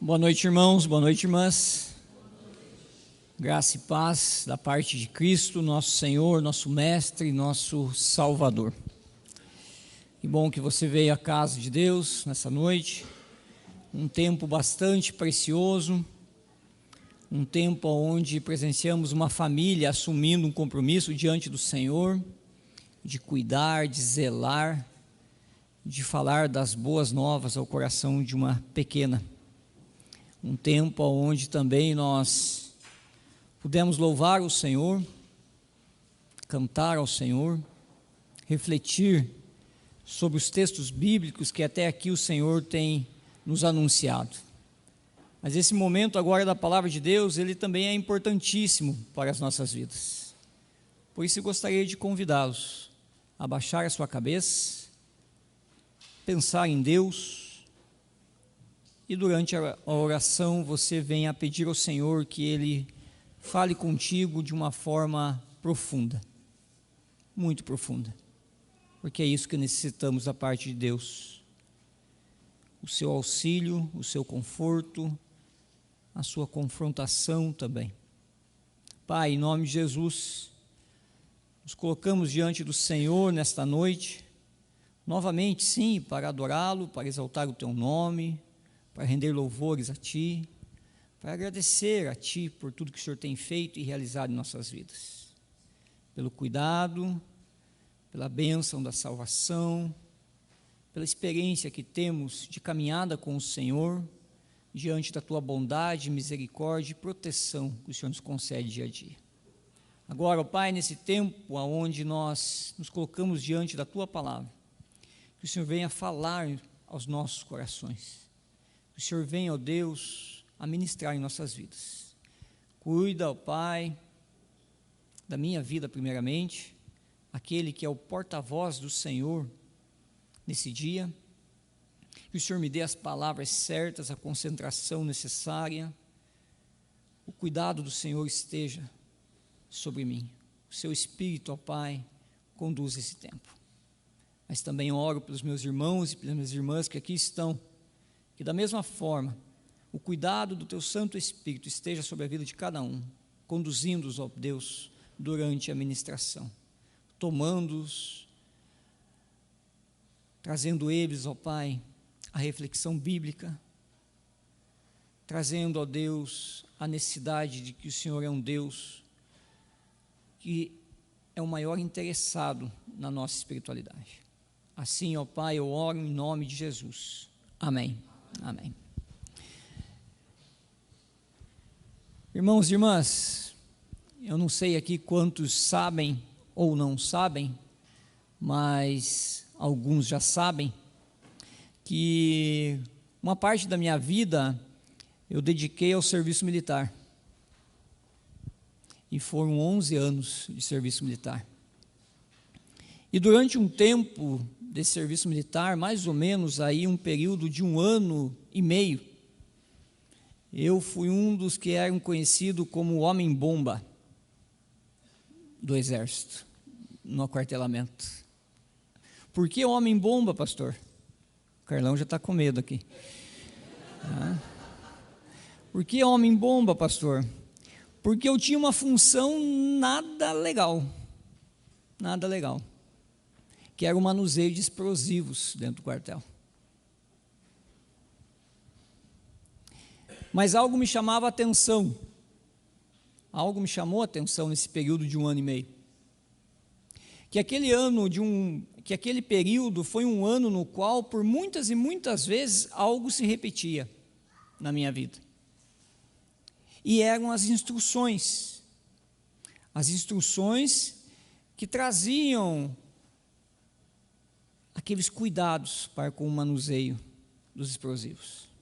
Boa noite, irmãos, boa noite, irmãs. Graça e paz da parte de Cristo, nosso Senhor, nosso Mestre, nosso Salvador. Que bom que você veio à casa de Deus nessa noite, um tempo bastante precioso, um tempo onde presenciamos uma família assumindo um compromisso diante do Senhor, de cuidar, de zelar, de falar das boas novas ao coração de uma pequena. Um tempo onde também nós pudemos louvar o Senhor, cantar ao Senhor, refletir sobre os textos bíblicos que até aqui o Senhor tem nos anunciado. Mas esse momento agora da palavra de Deus, ele também é importantíssimo para as nossas vidas. Por isso eu gostaria de convidá-los a baixar a sua cabeça, pensar em Deus, e durante a oração você venha pedir ao Senhor que Ele fale contigo de uma forma profunda, muito profunda, porque é isso que necessitamos da parte de Deus, o seu auxílio, o seu conforto, a sua confrontação também. Pai, em nome de Jesus, nos colocamos diante do Senhor nesta noite, novamente sim, para adorá-lo, para exaltar o teu nome, para render louvores a Ti, para agradecer a Ti por tudo que o Senhor tem feito e realizado em nossas vidas, pelo cuidado, pela bênção da salvação, pela experiência que temos de caminhada com o Senhor, diante da Tua bondade, misericórdia e proteção que o Senhor nos concede dia a dia. Agora, ó Pai, nesse tempo onde nós nos colocamos diante da Tua palavra, que o Senhor venha falar aos nossos corações, que o Senhor venha, ó Deus, a ministrar em nossas vidas. Cuida, ó Pai, da minha vida primeiramente, aquele que é o porta-voz do Senhor nesse dia, que o Senhor me dê as palavras certas, a concentração necessária, o cuidado do Senhor esteja sobre mim, o seu Espírito, ó Pai, conduz esse tempo. Mas também oro pelos meus irmãos e pelas minhas irmãs que aqui estão, que da mesma forma, o cuidado do Teu Santo Espírito esteja sobre a vida de cada um, conduzindo-os, ó Deus, durante a ministração, tomando-os, trazendo eles, ó Pai, a reflexão bíblica, trazendo, ó Deus, a necessidade de que o Senhor é um Deus que é o maior interessado na nossa espiritualidade. Assim, ó Pai, eu oro em nome de Jesus. Amém. Amém. Irmãos e irmãs, eu não sei aqui quantos sabem ou não sabem, mas alguns já sabem, que uma parte da minha vida eu dediquei ao serviço militar. E foram 11 anos de serviço militar. E durante um tempo desse serviço militar, mais ou menos aí um período de 1 ano e meio, eu fui um dos que eram conhecidos como homem-bomba do exército, no aquartelamento. Por que homem-bomba, pastor? O Carlão já está com medo aqui. Por que homem-bomba, pastor? Porque eu tinha uma função nada legal, que era o manuseio de explosivos dentro do quartel. Mas algo me chamava a atenção, algo me chamou a atenção nesse período de 1 ano e meio, que aquele período foi um ano no qual, por muitas e muitas vezes, algo se repetia na minha vida, e eram as instruções que traziam aqueles cuidados para com o manuseio dos explosivos.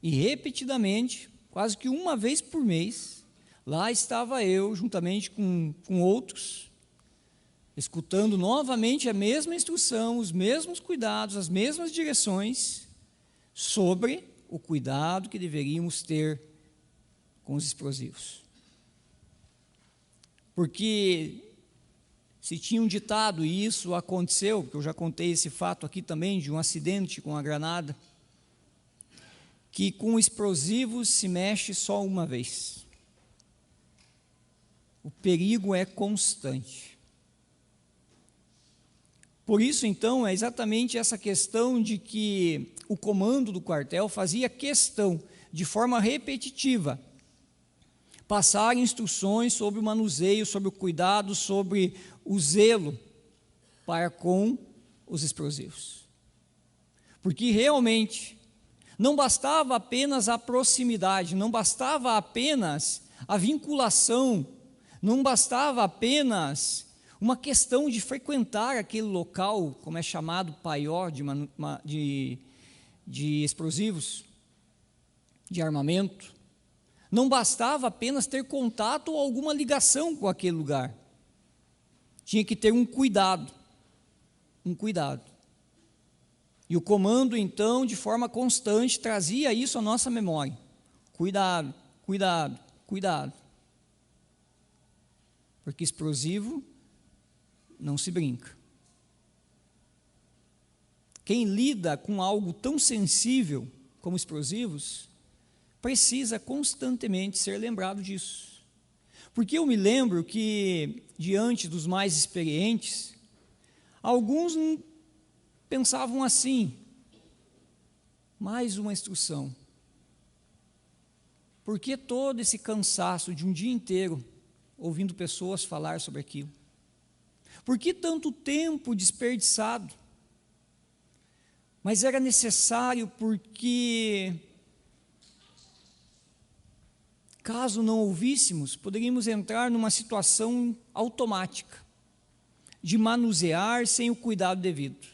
E repetidamente, quase que uma vez por mês, lá estava eu, juntamente com outros, escutando novamente a mesma instrução, os mesmos cuidados, as mesmas direções, sobre o cuidado que deveríamos ter com os explosivos. Porque se tinha um ditado, e isso aconteceu, que eu já contei esse fato aqui também, de um acidente com a granada, que com explosivos se mexe só uma vez. O perigo é constante. Por isso, então, é exatamente essa questão de que o comando do quartel fazia questão, de forma repetitiva, passar instruções sobre o manuseio, sobre o cuidado, sobre o zelo para com os explosivos. Porque realmente não bastava apenas a proximidade, não bastava apenas a vinculação, não bastava apenas uma questão de frequentar aquele local, como é chamado paió de explosivos, de armamento. Não bastava apenas ter contato ou alguma ligação com aquele lugar. Tinha que ter um cuidado. E o comando, então, de forma constante, trazia isso à nossa memória. Cuidado. Porque explosivo não se brinca. Quem lida com algo tão sensível como explosivos, precisa constantemente ser lembrado disso. Porque eu me lembro que, diante dos mais experientes, alguns pensavam assim: mais uma instrução. Por que todo esse cansaço de um dia inteiro ouvindo pessoas falar sobre aquilo? Por que tanto tempo desperdiçado? Mas era necessário porque, caso não ouvíssemos, poderíamos entrar numa situação automática, de manusear sem o cuidado devido.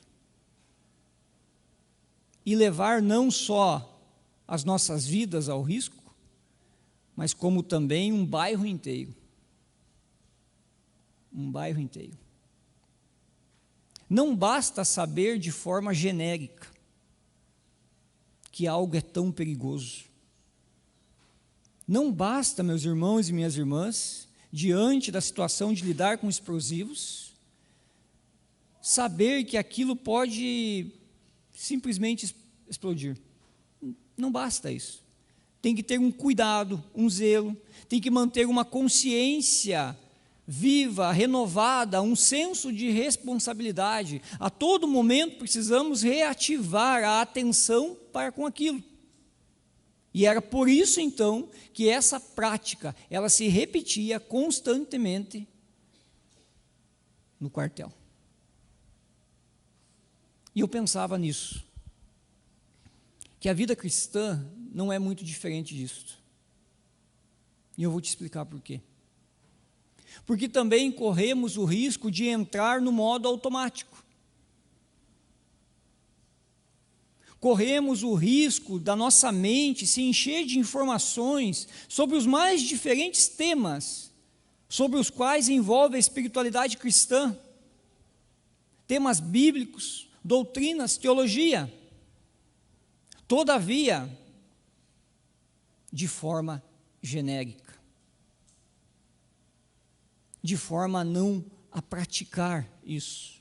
E levar não só as nossas vidas ao risco, mas como também um bairro inteiro. Um bairro inteiro. Não basta saber de forma genérica que algo é tão perigoso. Não basta, meus irmãos e minhas irmãs, diante da situação de lidar com explosivos, saber que aquilo pode simplesmente explodir. Não basta isso. Tem que ter um cuidado, um zelo, tem que manter uma consciência viva, renovada, um senso de responsabilidade. A todo momento precisamos reativar a atenção para com aquilo. E era por isso, então, que essa prática, ela se repetia constantemente no quartel. E eu pensava nisso, que a vida cristã não é muito diferente disso. E eu vou te explicar por quê. Porque também corremos o risco de entrar no modo automático. Corremos o risco da nossa mente se encher de informações sobre os mais diferentes temas, sobre os quais envolve a espiritualidade cristã, temas bíblicos, doutrinas, teologia. Todavia, de forma genérica, de forma a não a praticar isso.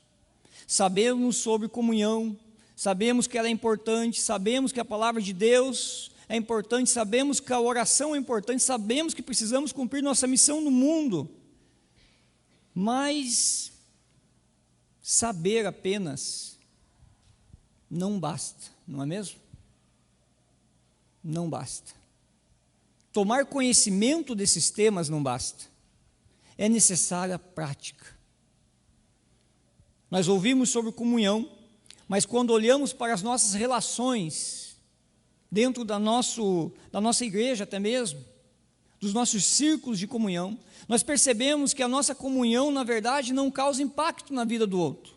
Sabemos sobre comunhão, sabemos que ela é importante, sabemos que a palavra de Deus é importante, sabemos que a oração é importante, sabemos que precisamos cumprir nossa missão no mundo, mas saber apenas não basta, não é mesmo? Não basta. Tomar conhecimento desses temas não basta. É necessária a prática. Nós ouvimos sobre comunhão, mas quando olhamos para as nossas relações, dentro da nossa igreja até mesmo, dos nossos círculos de comunhão, nós percebemos que a nossa comunhão, na verdade, não causa impacto na vida do outro.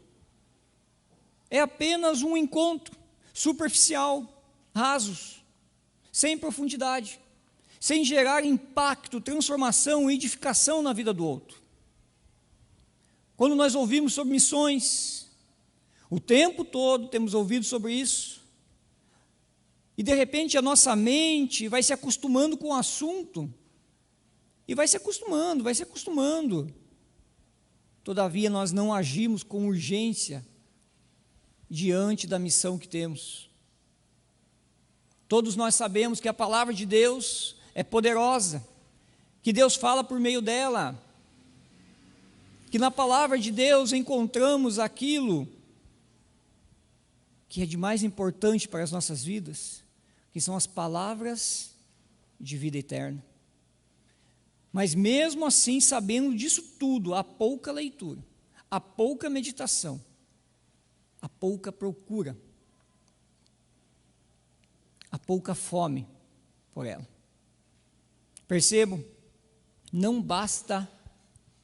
É apenas um encontro superficial, rasos, sem profundidade, sem gerar impacto, transformação e edificação na vida do outro. Quando nós ouvimos sobre missões, o tempo todo temos ouvido sobre isso, e de repente a nossa mente vai se acostumando com o assunto, e vai se acostumando. Todavia nós não agimos com urgência diante da missão que temos. Todos nós sabemos que a palavra de Deus é poderosa, que Deus fala por meio dela, que na palavra de Deus encontramos aquilo que é de mais importante para as nossas vidas, que são as palavras de vida eterna. Mas mesmo assim, sabendo disso tudo, há pouca leitura, há pouca meditação, há pouca procura, há pouca fome por ela. Percebo, não basta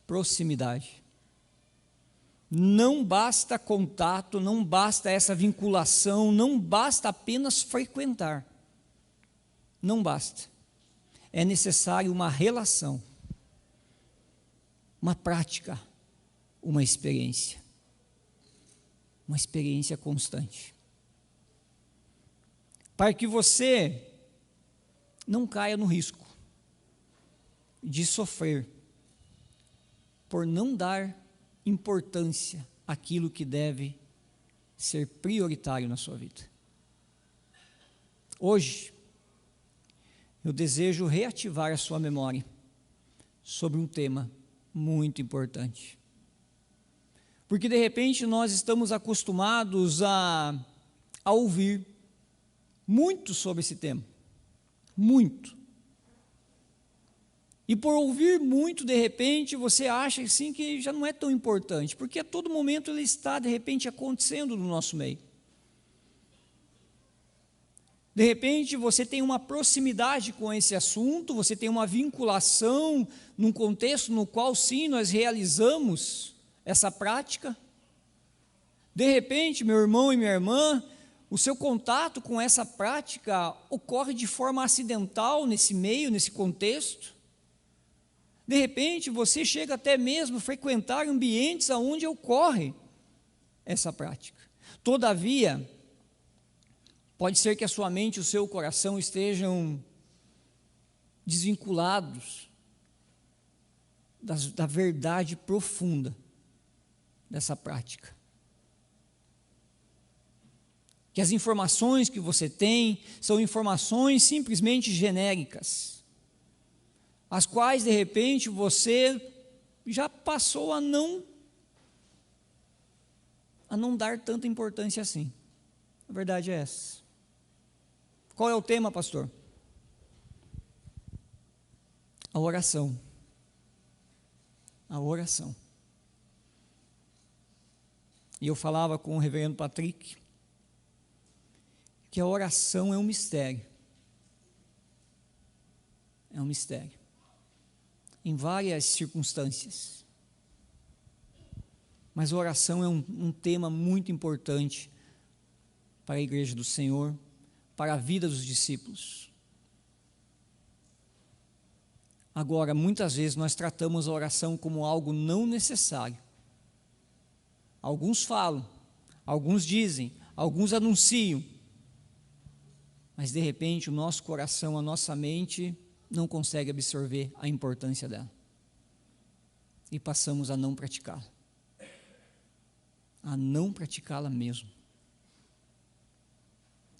proximidade, não basta contato, não basta essa vinculação, não basta apenas frequentar, não basta. É necessário uma relação, uma prática, uma experiência constante, para que você não caia no risco de sofrer por não dar importância àquilo que deve ser prioritário na sua vida. Hoje, eu desejo reativar a sua memória sobre um tema muito importante. Porque de repente nós estamos acostumados a ouvir muito sobre esse tema, muito. E por ouvir muito, de repente, você acha assim que já não é tão importante, porque a todo momento ele está, de repente, acontecendo no nosso meio. De repente, você tem uma proximidade com esse assunto, você tem uma vinculação num contexto no qual, sim, nós realizamos essa prática. De repente, meu irmão e minha irmã, o seu contato com essa prática ocorre de forma acidental nesse meio, nesse contexto. De repente, você chega até mesmo a frequentar ambientes onde ocorre essa prática. Todavia, pode ser que a sua mente e o seu coração estejam desvinculados da verdade profunda dessa prática. Que as informações que você tem são informações simplesmente genéricas, as quais de repente você já passou a não dar tanta importância assim. A verdade é essa. Qual é o tema, pastor? A oração. A oração. E eu falava com o reverendo Patrick que a oração é um mistério. É um mistério. Em várias circunstâncias. Mas a oração é um tema muito importante para a igreja do Senhor, para a vida dos discípulos. Agora, muitas vezes nós tratamos a oração como algo não necessário. Alguns falam, alguns dizem, alguns anunciam, mas de repente o nosso coração, a nossa mente não consegue absorver a importância dela. E passamos a não praticá-la. A não praticá-la mesmo.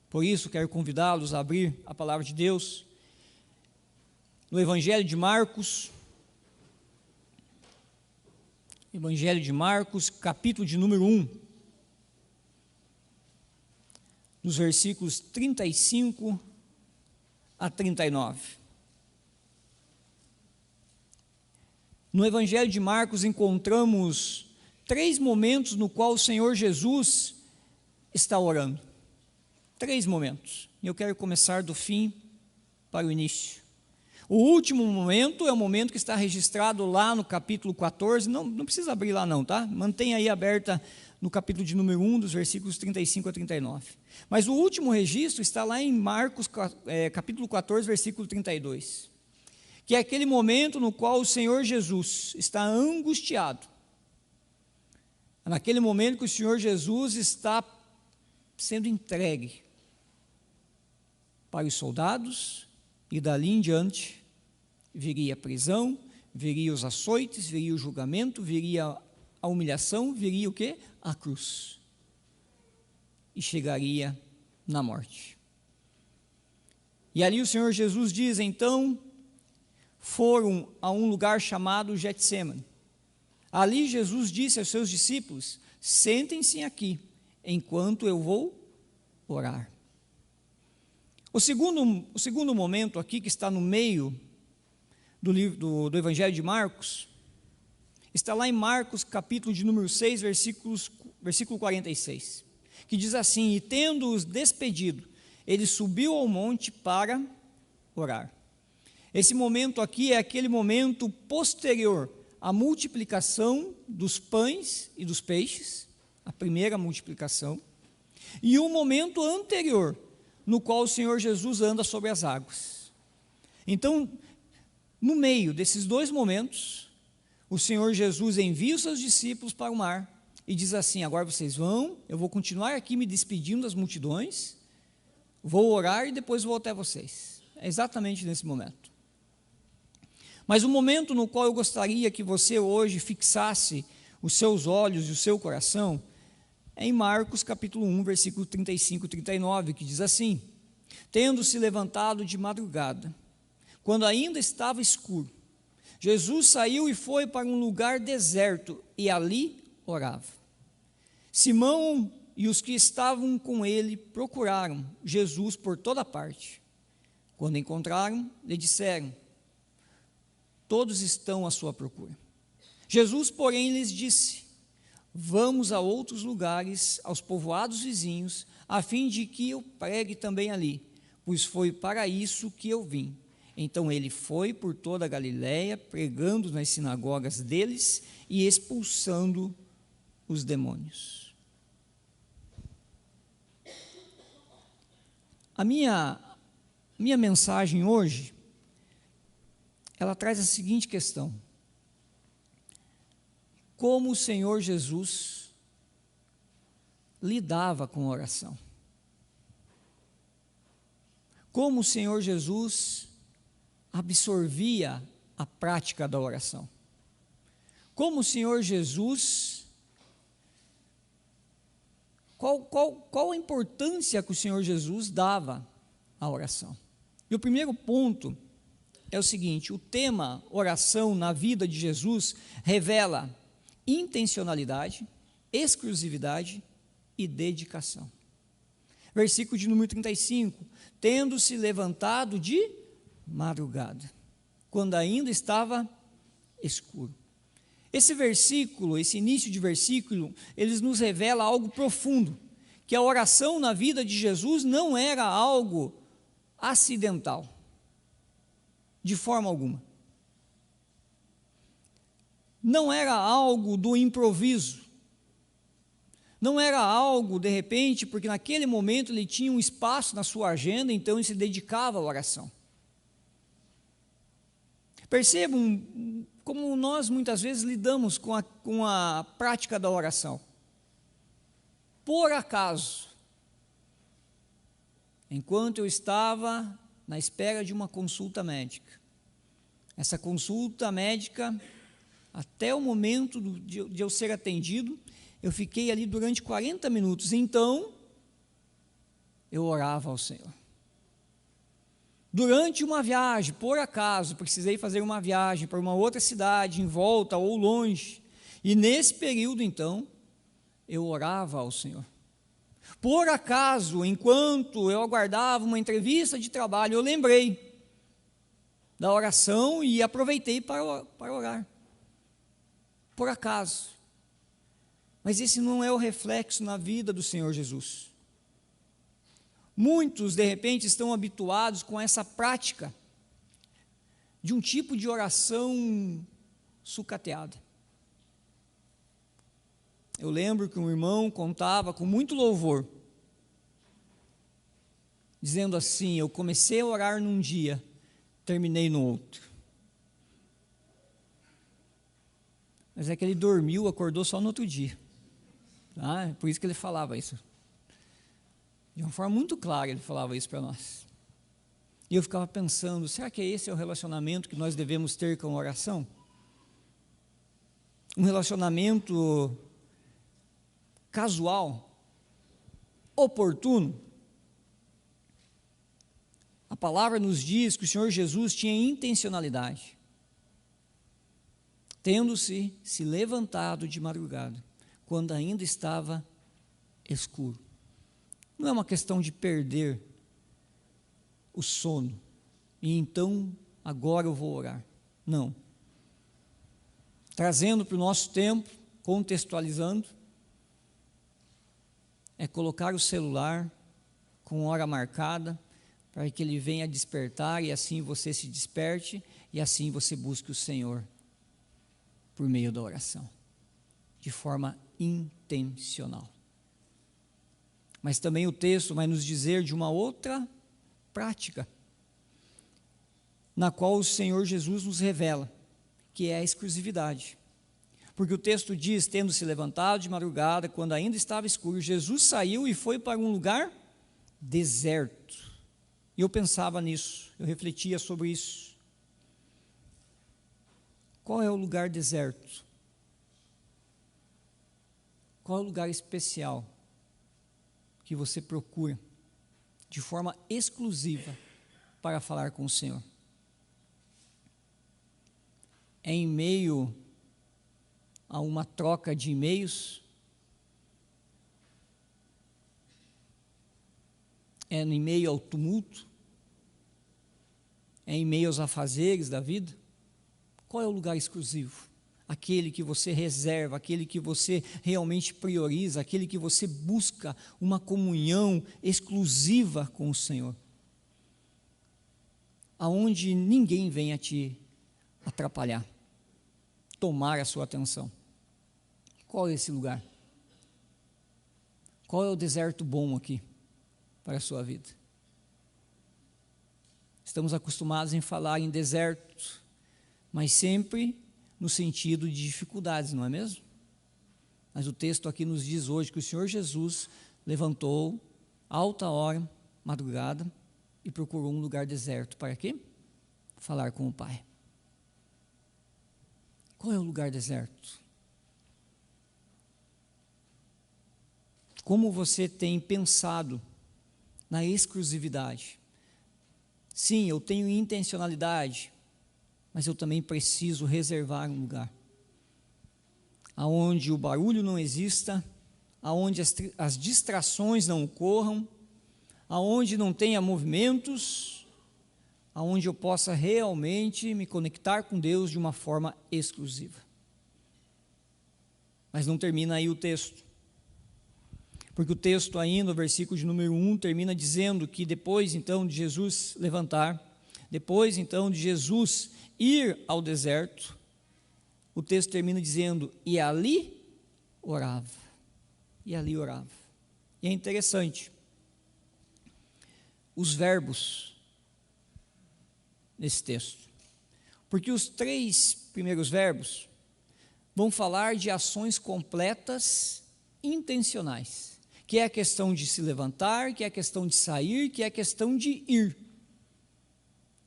Por isso, quero convidá-los a abrir a palavra de Deus no Evangelho de Marcos. Evangelho de Marcos, capítulo de número 1. Nos versículos 35 a 39. No Evangelho de Marcos encontramos 3 momentos no qual o Senhor Jesus está orando. 3 momentos. E eu quero começar do fim para o início. O último momento é o momento que está registrado lá no capítulo 14. Não precisa abrir lá não, tá? Mantenha aí aberta no capítulo de número 1, dos versículos 35 a 39. Mas o último registro está lá em Marcos, capítulo 14, versículo 32. Que é aquele momento no qual o Senhor Jesus está angustiado. É naquele momento que o Senhor Jesus está sendo entregue para os soldados, e dali em diante viria a prisão, viria os açoites, viria o julgamento, viria a humilhação, viria o quê? A cruz. E chegaria na morte. E ali o Senhor Jesus diz: então foram a um lugar chamado Getsêmani. Ali Jesus disse aos seus discípulos: sentem-se aqui, enquanto eu vou orar. O segundo momento aqui, que está no meio do livro do Evangelho de Marcos, está lá em Marcos, capítulo de número 6, versículo 46, que diz assim: e tendo-os despedido, ele subiu ao monte para orar. Esse momento aqui é aquele momento posterior à multiplicação dos pães e dos peixes, a primeira multiplicação, e o momento anterior, no qual o Senhor Jesus anda sobre as águas. Então, no meio desses dois momentos, o Senhor Jesus envia os seus discípulos para o mar e diz assim: agora vocês vão, eu vou continuar aqui me despedindo das multidões, vou orar e depois vou até vocês. É exatamente nesse momento. Mas o momento no qual eu gostaria que você hoje fixasse os seus olhos e o seu coração é em Marcos capítulo 1, versículo 35 e 39, que diz assim: tendo-se levantado de madrugada, quando ainda estava escuro, Jesus saiu e foi para um lugar deserto e ali orava. Simão e os que estavam com ele procuraram Jesus por toda parte. Quando encontraram, lhe disseram: todos estão à sua procura. Jesus, porém, lhes disse: vamos a outros lugares, aos povoados vizinhos, a fim de que eu pregue também ali, pois foi para isso que eu vim. Então ele foi por toda a Galiléia, pregando nas sinagogas deles e expulsando os demônios. A minha mensagem hoje, ela traz a seguinte questão: como o Senhor Jesus lidava com a oração? Como o Senhor Jesus absorvia a prática da oração? Como o Senhor Jesus, qual a importância que o Senhor Jesus dava à oração? E o primeiro ponto é o seguinte: o tema oração na vida de Jesus revela intencionalidade, exclusividade e dedicação. Versículo de número 35: tendo-se levantado de madrugada, quando ainda estava escuro. Esse versículo, esse início de versículo, ele nos revela algo profundo, que a oração na vida de Jesus não era algo acidental, de forma alguma. Não era algo do improviso, não era algo de repente, porque naquele momento ele tinha um espaço na sua agenda, então ele se dedicava à oração. Percebam como nós muitas vezes lidamos com a prática da oração. Por acaso, enquanto eu estava na espera de uma consulta médica, essa consulta médica, até o momento de eu ser atendido, eu fiquei ali durante 40 minutos, então eu orava ao Senhor. Durante uma viagem, por acaso, precisei fazer uma viagem para uma outra cidade, em volta ou longe, e nesse período, então, eu orava ao Senhor. Por acaso, enquanto eu aguardava uma entrevista de trabalho, eu lembrei da oração e aproveitei para orar. Por acaso. Mas esse não é o reflexo na vida do Senhor Jesus. Muitos, de repente, estão habituados com essa prática de um tipo de oração sucateada. Eu lembro que um irmão contava com muito louvor, dizendo assim: eu comecei a orar num dia, terminei no outro. Mas é que ele dormiu, acordou só no outro dia. Tá? Por isso que ele falava isso. De uma forma muito clara ele falava isso para nós. E eu ficava pensando, será que esse é o relacionamento que nós devemos ter com a oração? Um relacionamento casual, oportuno? A A palavra nos diz que o Senhor Jesus tinha intencionalidade, tendo-se levantado de madrugada, quando ainda estava escuro. Não é uma questão de perder o sono, e então agora eu vou orar. Não. Trazendo para o nosso tempo, contextualizando, é colocar o celular com hora marcada, para que ele venha despertar, e assim você se desperte, e assim você busque o Senhor, por meio da oração, de forma intencional. Mas também o texto vai nos dizer de uma outra prática, na qual o Senhor Jesus nos revela, que é a exclusividade. Porque o texto diz, tendo se levantado de madrugada, quando ainda estava escuro, Jesus saiu e foi para um lugar deserto. E eu pensava nisso, eu refletia sobre isso. Qual é o lugar deserto? Qual é o lugar especial que você procura, de forma exclusiva, para falar com o Senhor? É em meio a uma troca de e-mails? É em meio ao tumulto? É em meio aos afazeres da vida? Qual é o lugar exclusivo? Aquele que você reserva, aquele que você realmente prioriza, aquele que você busca uma comunhão exclusiva com o Senhor, aonde ninguém venha te atrapalhar, tomar a sua atenção. Qual é esse lugar? Qual é o deserto bom aqui para a sua vida? Estamos acostumados em falar em deserto, mas sempre no sentido de dificuldades, não é mesmo? Mas o texto aqui nos diz hoje que o Senhor Jesus levantou, alta hora, madrugada, e procurou um lugar deserto. Para quê? Falar com o Pai. Qual é o lugar deserto? Como você tem pensado na exclusividade? Sim, eu tenho intencionalidade, mas eu também preciso reservar um lugar aonde o barulho não exista, aonde as distrações não ocorram, aonde não tenha movimentos, aonde eu possa realmente me conectar com Deus de uma forma exclusiva. Mas não termina aí o texto, porque o texto ainda, o versículo de número 1, termina dizendo que depois então de Jesus levantar, depois então de Jesus ir ao deserto, o texto termina dizendo, e ali orava, e ali orava. E é interessante, os verbos nesse texto, porque os 3 primeiros verbos vão falar de ações completas, intencionais, que é a questão de se levantar, que é a questão de sair, que é a questão de ir.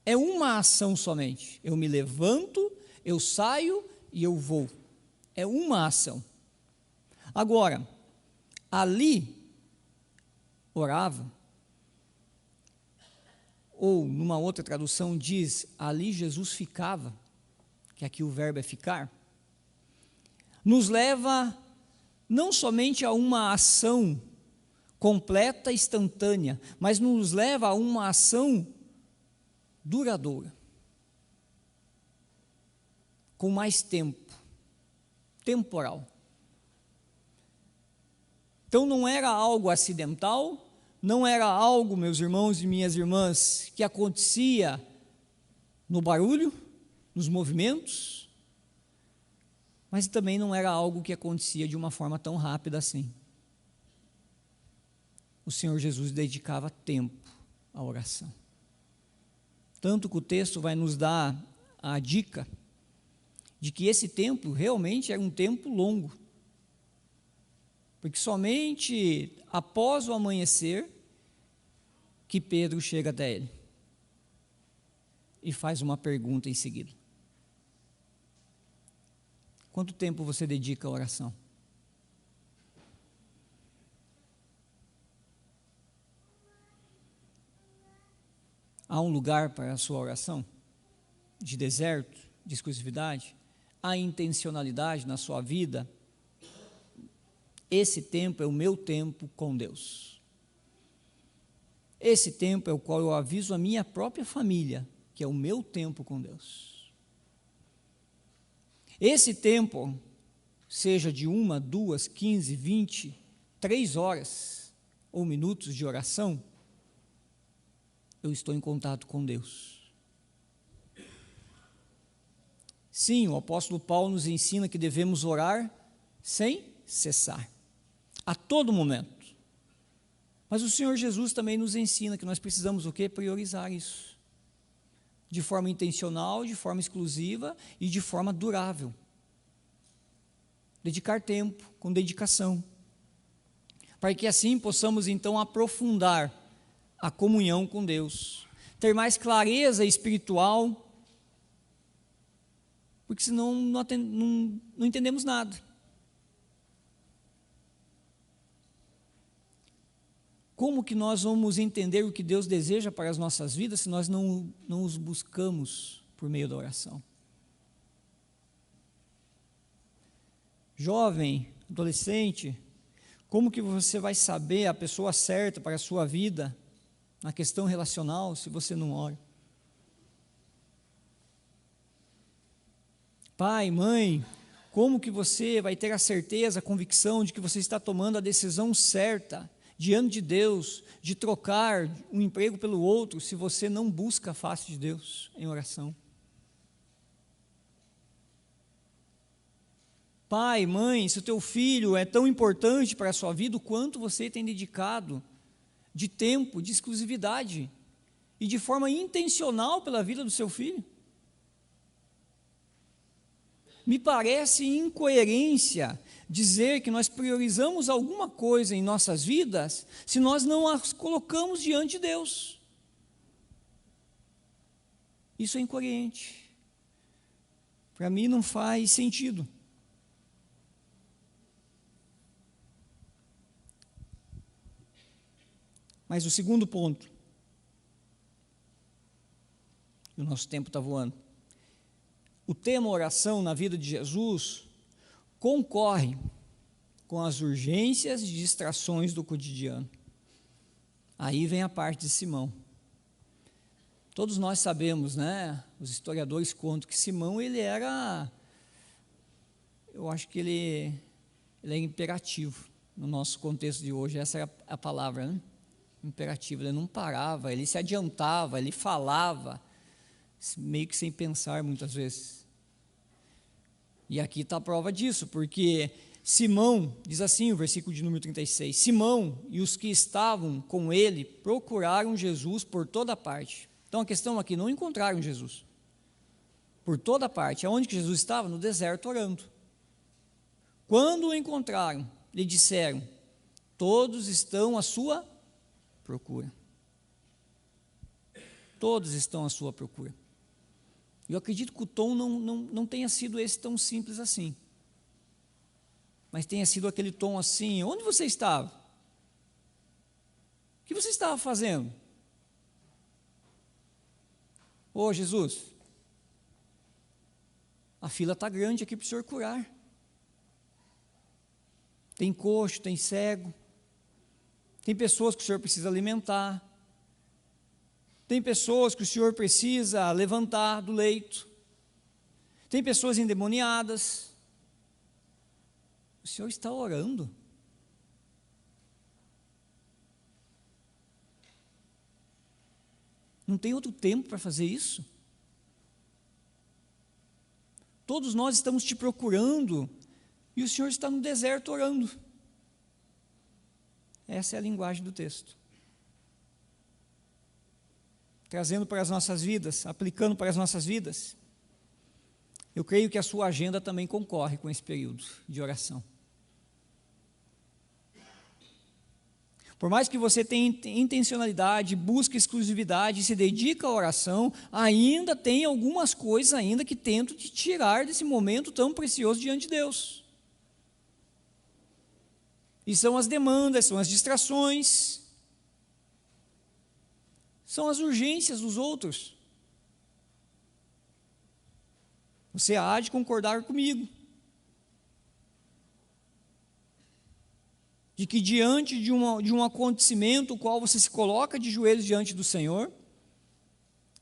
É uma ação somente. Eu me levanto, eu saio e eu vou. É uma ação. Agora, ali orava, ou numa outra tradução diz, ali Jesus ficava, que aqui o verbo é ficar, nos leva não somente a uma ação completa, instantânea, mas nos leva a uma ação duradoura, com mais tempo, temporal. Então não era algo acidental, não era algo, meus irmãos e minhas irmãs, que acontecia no barulho, nos movimentos, mas também não era algo que acontecia de uma forma tão rápida assim. O Senhor Jesus dedicava tempo à oração. Tanto que o texto vai nos dar a dica de que esse tempo realmente era um tempo longo, porque somente após o amanhecer que Pedro chega até ele e faz uma pergunta em seguida. Quanto tempo você dedica à oração? Há um lugar para a sua oração? De deserto, de exclusividade? Há intencionalidade na sua vida? Esse tempo é o meu tempo com Deus. Esse tempo é o qual eu aviso a minha própria família, que é o meu tempo com Deus. Esse tempo, seja de 1, 2, 15, 20, 3 horas ou minutos de oração, eu estou em contato com Deus. Sim, o apóstolo Paulo nos ensina que devemos orar sem cessar, a todo momento. Mas o Senhor Jesus também nos ensina que nós precisamos o quê? Priorizar isso. De forma intencional, de forma exclusiva e de forma durável. Dedicar tempo, com dedicação. Para que assim possamos então aprofundar a comunhão com Deus. Ter mais clareza espiritual, porque senão não entendemos nada. Como que nós vamos entender o que Deus deseja para as nossas vidas se nós não os buscamos por meio da oração? Jovem, adolescente, como que você vai saber a pessoa certa para a sua vida na questão relacional se você não ora? Pai, mãe, como que você vai ter a certeza, a convicção de que você está tomando a decisão certa diante de Deus, de trocar um emprego pelo outro, se você não busca a face de Deus em oração? Pai, mãe, se o teu filho é tão importante para a sua vida, o quanto você tem dedicado de tempo, de exclusividade e de forma intencional pela vida do seu filho? Me parece incoerência dizer que nós priorizamos alguma coisa em nossas vidas se nós não as colocamos diante de Deus. Isso é incoerente. Para mim não faz sentido. Mas o segundo ponto, o nosso tempo está voando. O tema oração na vida de Jesus concorre com as urgências e distrações do cotidiano. Aí vem a parte de Simão. Todos nós sabemos, né? Os historiadores contam que Simão, ele era, eu acho que ele é imperativo no nosso contexto de hoje, essa é a palavra, né? Imperativo, ele não parava, ele se adiantava, ele falava, meio que sem pensar muitas vezes. E aqui está a prova disso, porque Simão, diz assim o versículo de número 36, Simão e os que estavam com ele procuraram Jesus por toda parte. Então a questão aqui, não encontraram Jesus. Por toda parte. Aonde que Jesus estava? No deserto orando. Quando o encontraram, lhe disseram, todos estão à sua procura. Todos estão à sua procura. Eu acredito que o tom não tenha sido esse tão simples assim. Mas tenha sido aquele tom assim, onde você estava? O que você estava fazendo? Ô Jesus, a fila está grande aqui para o Senhor curar. Tem coxo, tem cego, tem pessoas que o Senhor precisa alimentar, tem pessoas que o Senhor precisa levantar do leito, tem pessoas endemoniadas. O Senhor está orando. Não tem outro tempo para fazer isso? Todos nós estamos te procurando e o Senhor está no deserto orando. Essa é a linguagem do texto. Trazendo para as nossas vidas, aplicando para as nossas vidas, eu creio que a sua agenda também concorre com esse período de oração. Por mais que você tenha intencionalidade, busque exclusividade e se dedique à oração, ainda tem algumas coisas ainda que tentam te tirar desse momento tão precioso diante de Deus. E são as demandas, são as distrações, são as urgências dos outros. Você há de concordar comigo de que diante de um acontecimento, o qual você se coloca de joelhos diante do Senhor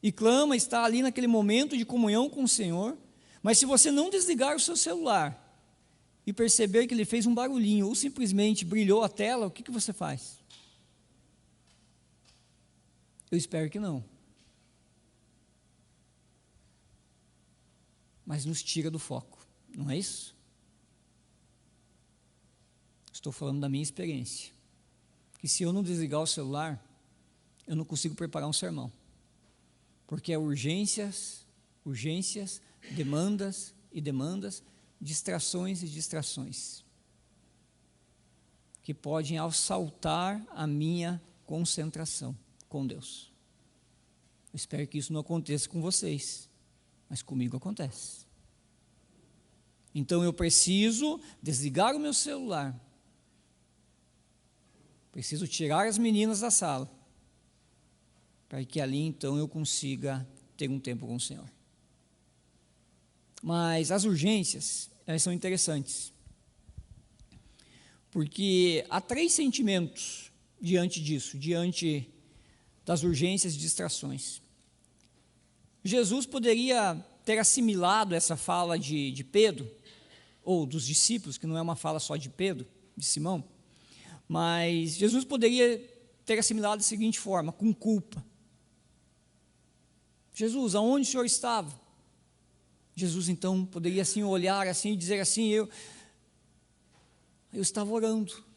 e clama, está ali naquele momento de comunhão com o Senhor, mas se você não desligar o seu celular e perceber que ele fez um barulhinho ou simplesmente brilhou a tela, o que você faz? Eu espero que não. Mas nos tira do foco, não é isso? Estou falando da minha experiência, que se eu não desligar o celular, eu não consigo preparar um sermão, porque é urgências, demandas e demandas, distrações e distrações, que podem assaltar a minha concentração com Deus. Eu espero que isso não aconteça com vocês, mas comigo acontece. Então eu preciso desligar o meu celular, preciso tirar as meninas da sala, para que ali então eu consiga ter um tempo com o Senhor. Mas as urgências, elas são interessantes, porque há 3 sentimentos diante disso, diante das urgências e distrações. Jesus poderia ter assimilado essa fala de Pedro, ou dos discípulos, que não é uma fala só de Pedro, de Simão, mas Jesus poderia ter assimilado da seguinte forma, com culpa. Jesus, aonde o Senhor estava? Jesus então poderia assim olhar assim e dizer assim, eu estava orando.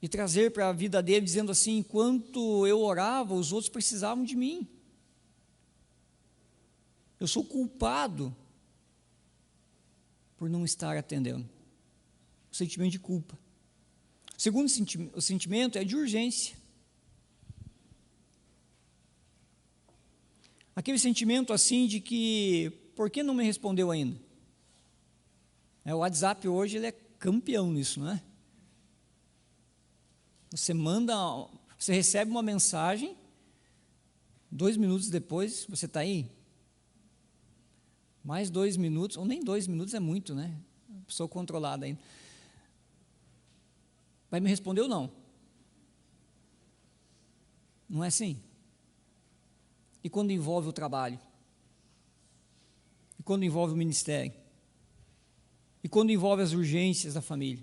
E trazer para a vida dele dizendo assim, enquanto eu orava, os outros precisavam de mim. Eu sou culpado por não estar atendendo. O sentimento de culpa. O segundo o sentimento é de urgência. Aquele sentimento assim de que, por que não me respondeu ainda? O WhatsApp hoje ele é campeão nisso, não é? Você recebe uma mensagem, 2 minutos depois, você está aí? Mais 2 minutos, ou nem 2 minutos é muito, né? Pessoa controlada ainda. Vai me responder ou não? Não é assim? E quando envolve o trabalho? E quando envolve o ministério? E quando envolve as urgências da família?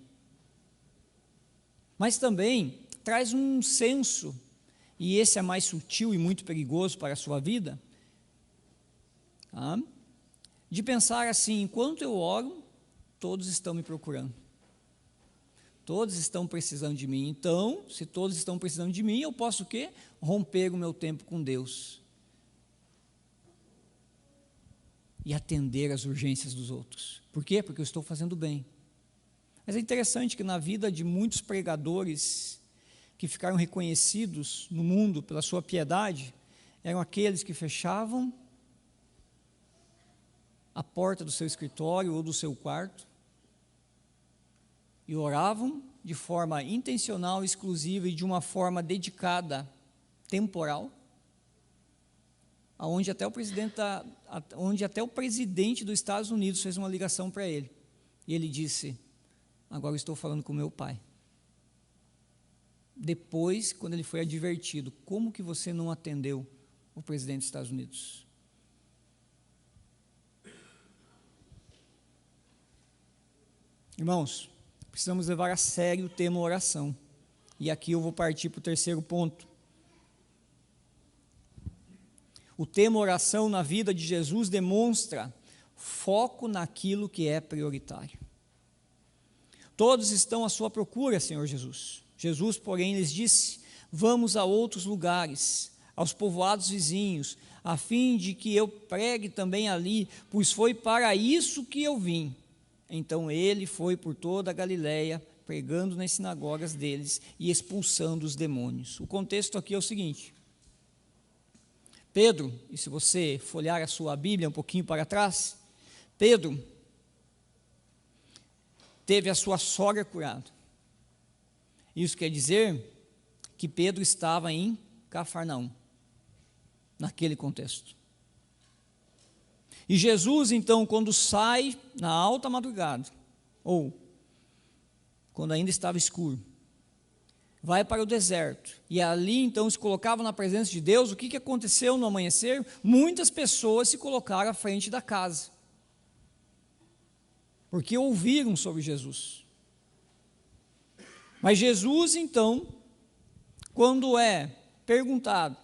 Mas também traz um senso, e esse é mais sutil e muito perigoso para a sua vida, de pensar assim, enquanto eu oro, todos estão me procurando. Todos estão precisando de mim. Então, se todos estão precisando de mim, eu posso o quê? Romper o meu tempo com Deus. E atender às urgências dos outros. Por quê? Porque eu estou fazendo bem. Mas é interessante que na vida de muitos pregadores que ficaram reconhecidos no mundo pela sua piedade, eram aqueles que fechavam a porta do seu escritório ou do seu quarto e oravam de forma intencional, exclusiva e de uma forma dedicada, temporal, onde até o presidente dos Estados Unidos fez uma ligação para ele. E ele disse, agora eu estou falando com meu pai. Depois, quando ele foi advertido, como que você não atendeu o presidente dos Estados Unidos? Irmãos, precisamos levar a sério o tema oração. E aqui eu vou partir para o 3º ponto. O tema oração na vida de Jesus demonstra foco naquilo que é prioritário. Todos estão à sua procura, Senhor Jesus. Jesus, porém, lhes disse, vamos a outros lugares, aos povoados vizinhos, a fim de que eu pregue também ali, pois foi para isso que eu vim. Então ele foi por toda a Galiléia, pregando nas sinagogas deles e expulsando os demônios. O contexto aqui é o seguinte, Pedro, e se você folhear a sua Bíblia um pouquinho para trás, Pedro teve a sua sogra curada. Isso quer dizer que Pedro estava em Cafarnaum, naquele contexto. E Jesus, então, quando sai na alta madrugada, ou quando ainda estava escuro, vai para o deserto, e ali então se colocava na presença de Deus. O que aconteceu no amanhecer? Muitas pessoas se colocaram à frente da casa, porque ouviram sobre Jesus. Mas Jesus então, quando é perguntado,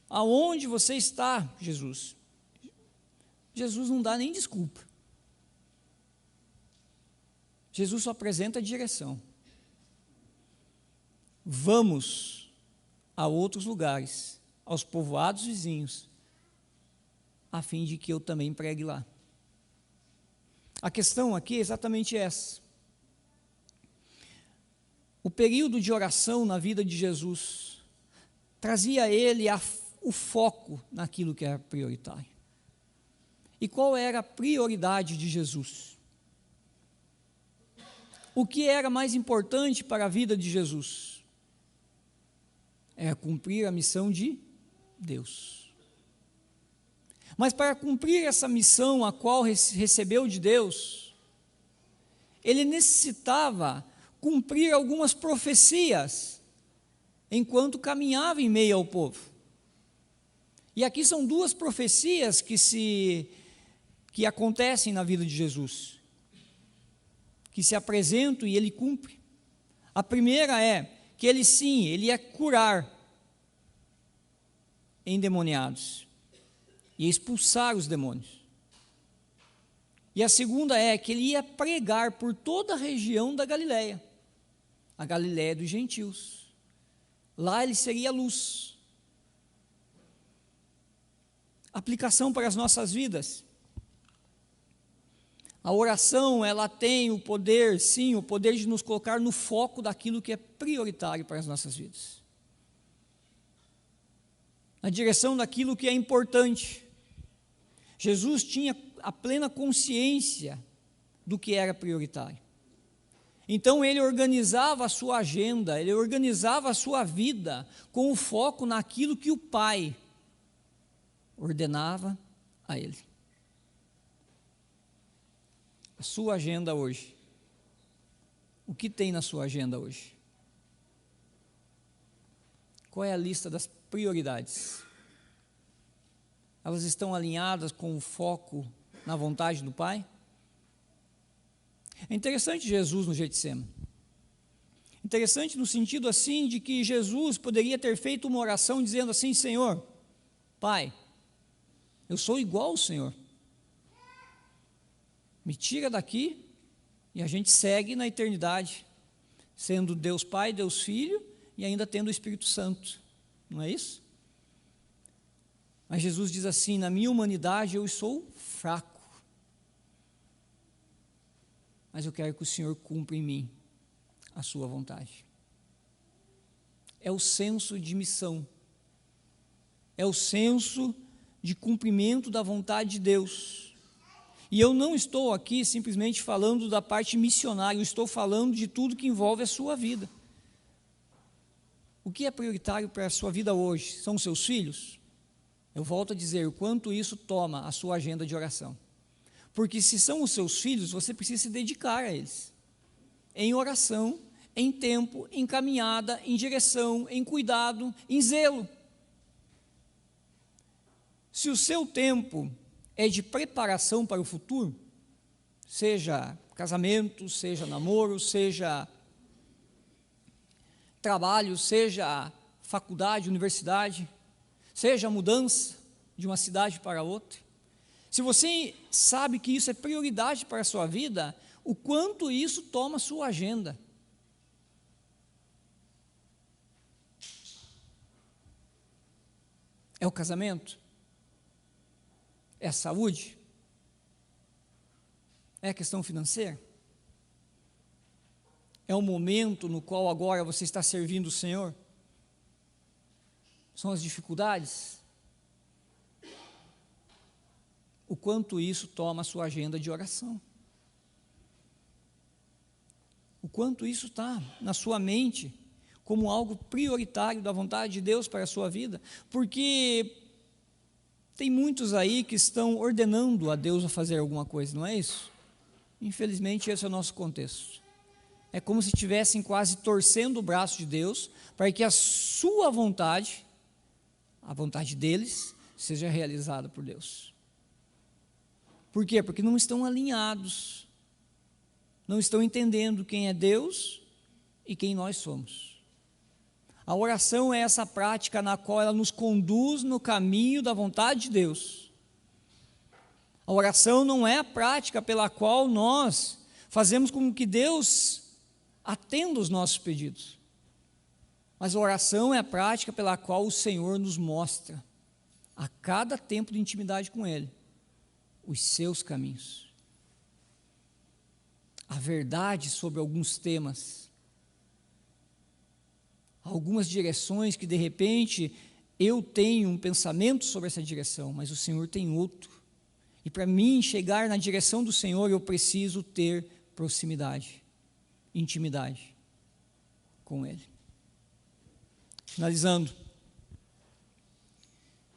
aonde você está, Jesus? Jesus não dá nem desculpa. Jesus só apresenta a direção. Vamos a outros lugares, aos povoados vizinhos, a fim de que eu também pregue lá. A questão aqui é exatamente essa. O período de oração na vida de Jesus trazia a ele o foco naquilo que era prioritário. E qual era a prioridade de Jesus? O que era mais importante para a vida de Jesus? Era cumprir a missão de Deus. Mas para cumprir essa missão a qual recebeu de Deus, ele necessitava cumprir algumas profecias enquanto caminhava em meio ao povo. E aqui são duas profecias que acontecem na vida de Jesus, que se apresentam e ele cumpre. A primeira é que ele ia curar endemoniados e expulsar os demônios. E a segunda é que ele ia pregar por toda a região da Galileia, a Galileia dos gentios. Lá ele seria luz. Aplicação para as nossas vidas. A oração, ela tem o poder, sim, o poder de nos colocar no foco daquilo que é prioritário para as nossas vidas. Na direção daquilo que é importante. Jesus tinha a plena consciência do que era prioritário. Então ele organizava a sua agenda, ele organizava a sua vida com o foco naquilo que o Pai ordenava a ele. A sua agenda hoje. O que tem na sua agenda hoje? Qual é a lista das prioridades? Elas estão alinhadas com o foco na vontade do Pai? É interessante Jesus no Getsemane. Interessante no sentido assim de que Jesus poderia ter feito uma oração dizendo assim: Senhor, Pai, eu sou igual ao Senhor. Me tira daqui e a gente segue na eternidade, sendo Deus Pai, Deus Filho e ainda tendo o Espírito Santo. Não é isso? Mas Jesus diz assim: na minha humanidade eu sou fraco, mas eu quero que o Senhor cumpra em mim a sua vontade. É o senso de missão, é o senso de cumprimento da vontade de Deus. E eu não estou aqui simplesmente falando da parte missionária, eu estou falando de tudo que envolve a sua vida. O que é prioritário para a sua vida hoje? São os seus filhos? Eu volto a dizer o quanto isso toma a sua agenda de oração. Porque se são os seus filhos, você precisa se dedicar a eles. Em oração, em tempo, em caminhada, em direção, em cuidado, em zelo. Se o seu tempo é de preparação para o futuro, seja casamento, seja namoro, seja trabalho, seja faculdade, universidade, seja mudança de uma cidade para outra. Se você sabe que isso é prioridade para a sua vida, o quanto isso toma a sua agenda. É o casamento? É a saúde? É a questão financeira? É o momento no qual agora você está servindo o Senhor? São as dificuldades? O quanto isso toma a sua agenda de oração? O quanto isso está na sua mente como algo prioritário da vontade de Deus para a sua vida, porque tem muitos aí que estão ordenando a Deus a fazer alguma coisa, não é isso? Infelizmente, esse é o nosso contexto. É como se estivessem quase torcendo o braço de Deus para que a sua vontade, a vontade deles, seja realizada por Deus. Por quê? Porque não estão alinhados, não estão entendendo quem é Deus e quem nós somos. A oração é essa prática na qual ela nos conduz no caminho da vontade de Deus. A oração não é a prática pela qual nós fazemos com que Deus atenda os nossos pedidos. Mas a oração é a prática pela qual o Senhor nos mostra, a cada tempo de intimidade com Ele, os seus caminhos. A verdade sobre alguns temas, algumas direções que de repente eu tenho um pensamento sobre essa direção, mas o Senhor tem outro. E para mim chegar na direção do Senhor, eu preciso ter proximidade, intimidade com Ele. Finalizando,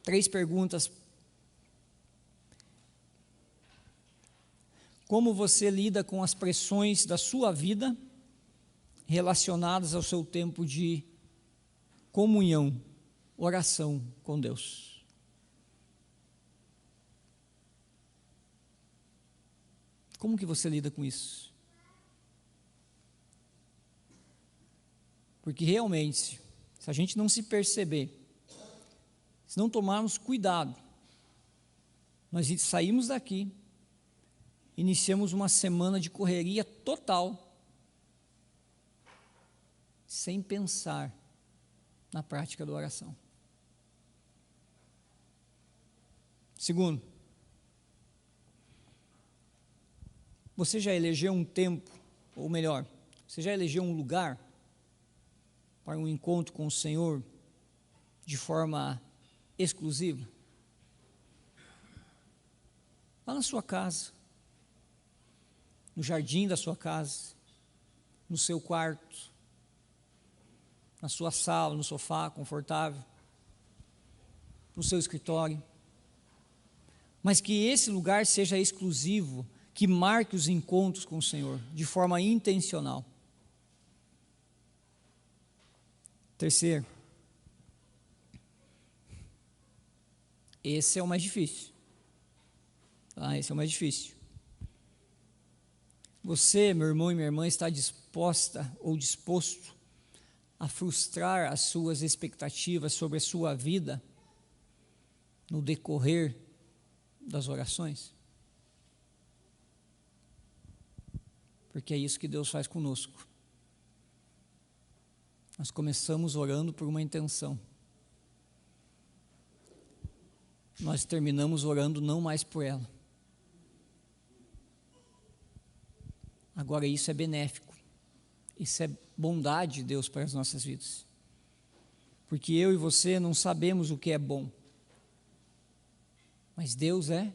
3 perguntas. Como você lida com as pressões da sua vida relacionadas ao seu tempo de comunhão, oração com Deus? Como que você lida com isso? Porque realmente, se a gente não se perceber, se não tomarmos cuidado, nós saímos daqui, iniciamos uma semana de correria total, sem pensar na prática da oração. Segundo, você já elegeu um tempo, ou melhor, você já elegeu um lugar para um encontro com o Senhor de forma exclusiva? Lá na sua casa, no jardim da sua casa, no seu quarto, na sua sala, no sofá confortável, no seu escritório. Mas que esse lugar seja exclusivo, que marque os encontros com o Senhor de forma intencional. Terceiro, esse é o mais difícil. Esse é o mais difícil. Você, meu irmão e minha irmã, está disposta ou disposto a frustrar as suas expectativas sobre a sua vida no decorrer das orações? Porque é isso que Deus faz conosco. Nós começamos orando por uma intenção. Nós terminamos orando não mais por ela. Agora isso é benéfico. Isso é bondade de Deus para as nossas vidas. Porque eu e você não sabemos o que é bom. Mas Deus é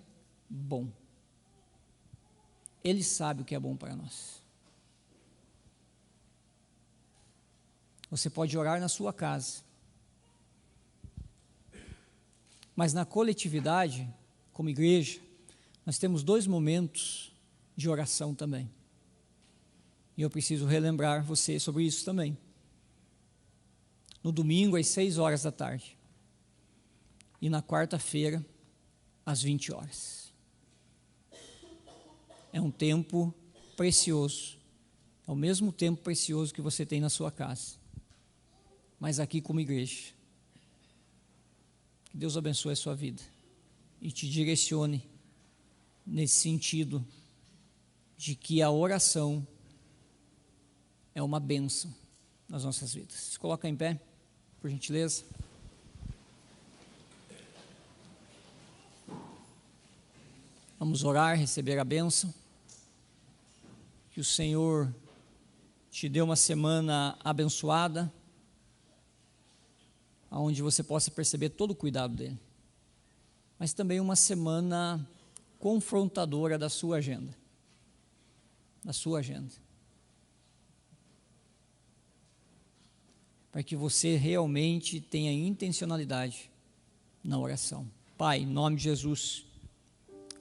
bom. Ele sabe o que é bom para nós. Você pode orar na sua casa. Mas na coletividade, como igreja, nós temos 2 momentos de oração também. E eu preciso relembrar você sobre isso também. No domingo, às 6 horas da tarde. E na quarta-feira, às 20 horas. É um tempo precioso. É o mesmo tempo precioso que você tem na sua casa. Mas aqui como igreja. Que Deus abençoe a sua vida. E te direcione nesse sentido de que a oração é uma bênção nas nossas vidas. Se coloca em pé, por gentileza. Vamos orar, receber a bênção. Que o Senhor te dê uma semana abençoada, onde você possa perceber todo o cuidado dele. Mas também uma semana confrontadora da sua agenda. Da sua agenda. para que você realmente tenha intencionalidade na oração. Pai, em nome de Jesus,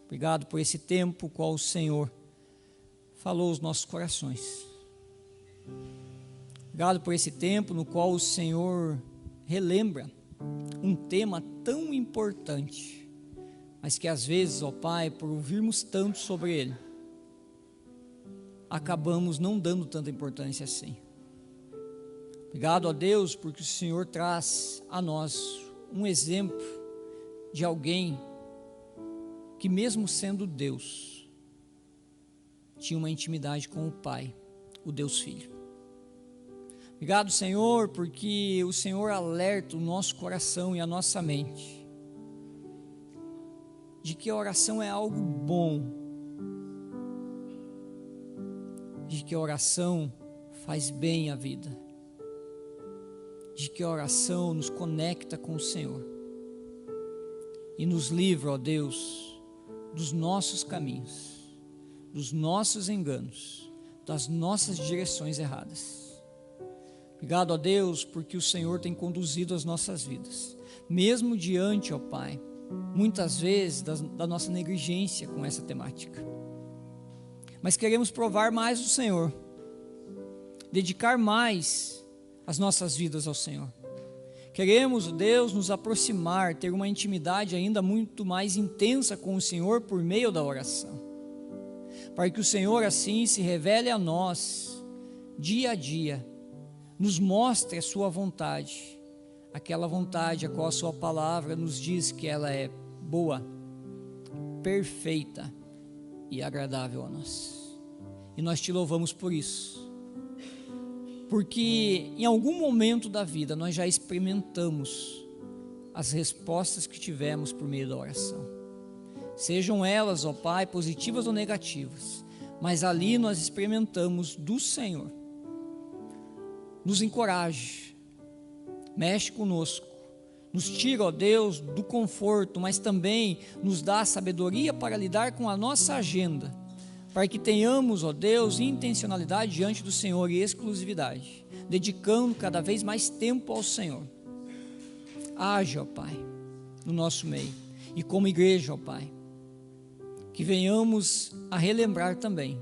obrigado por esse tempo qual o Senhor falou aos nossos corações. Obrigado por esse tempo no qual o Senhor relembra um tema tão importante, mas que às vezes, ó Pai, por ouvirmos tanto sobre ele, acabamos não dando tanta importância assim. Obrigado a Deus porque o Senhor traz a nós um exemplo de alguém que, mesmo sendo Deus, tinha uma intimidade com o Pai, o Deus Filho. Obrigado, Senhor, porque o Senhor alerta o nosso coração e a nossa mente de que a oração é algo bom, de que a oração faz bem à vida, de que a oração nos conecta com o Senhor e nos livra, ó Deus, dos nossos caminhos, dos nossos enganos, das nossas direções erradas. Obrigado, ó Deus, porque o Senhor tem conduzido as nossas vidas, mesmo diante, ó Pai, muitas vezes da nossa negligência com essa temática. Mas queremos provar mais do Senhor, dedicar mais as nossas vidas ao Senhor. Queremos, Deus, nos aproximar, ter uma intimidade ainda muito mais intensa com o Senhor por meio da oração, para que o Senhor assim se revele a nós, dia a dia, nos mostre a sua vontade, aquela vontade a qual a sua palavra nos diz que ela é boa, perfeita e agradável a nós. E nós te louvamos por isso, porque em algum momento da vida nós já experimentamos as respostas que tivemos por meio da oração, sejam elas, ó Pai, positivas ou negativas, mas ali nós experimentamos do Senhor. Nos encoraje, mexe conosco, nos tira, ó Deus, do conforto, mas também nos dá a sabedoria para lidar com a nossa agenda, para que tenhamos, ó Deus, intencionalidade diante do Senhor e exclusividade, dedicando cada vez mais tempo ao Senhor. Age, ó Pai, no nosso meio, e como igreja, ó Pai, que venhamos a relembrar também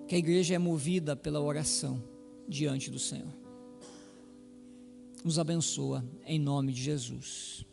que a igreja é movida pela oração diante do Senhor. Nos abençoa em nome de Jesus.